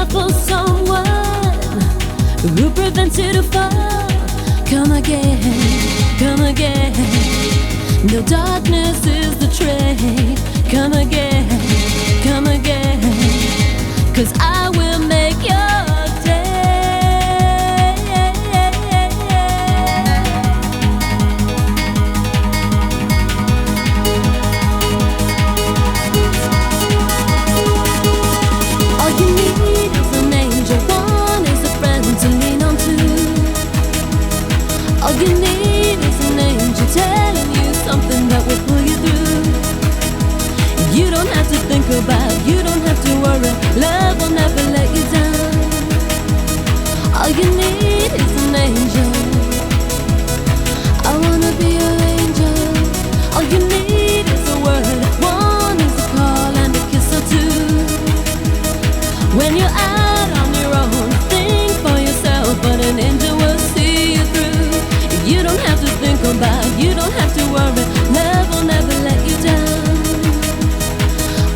love for someone who prevents you to fall. Come again, come again. No darkness is the trade. Come again, come again. 'Cause I will make your day. All you need is an angel, one is a friend to lean on to. All you need is an angel telling you something that will pull you through. You don't have to think about, you don't have to worry. Love will never let you down. All you need is an angel. I wanna be your angel. All you need is a word, one is a call and a kiss or two. When you're out on your own, think for yourself, but an angel will see you through. You don't have to think about, you don't have to worry. Love will never let you down.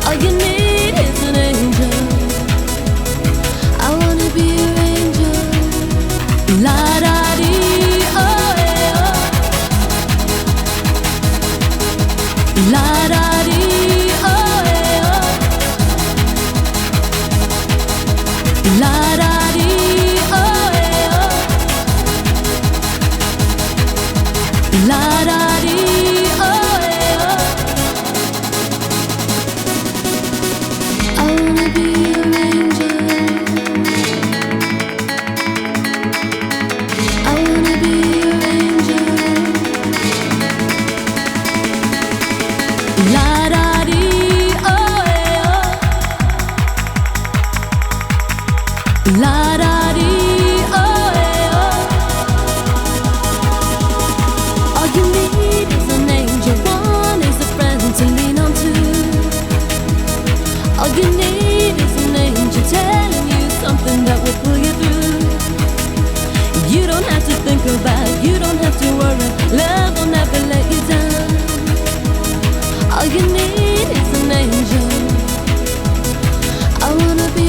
All you need is an angel. I wanna be your angel. Ladadi, O-Heyo. Ladadi, O-Heyo. Ladadi, O-Heyo. Ladadi, O-Heyo. I wanna be your angel. I wanna be your angel. Ladadi, O-Heyo. Ladadi, O-Heyo. All you need is an angel, one is a friend to lean on to. All you need is an angel telling you something that will pull you through. You don't have to think about, you don't have to worry. Love will never let you down. All you need is an angel. I wanna be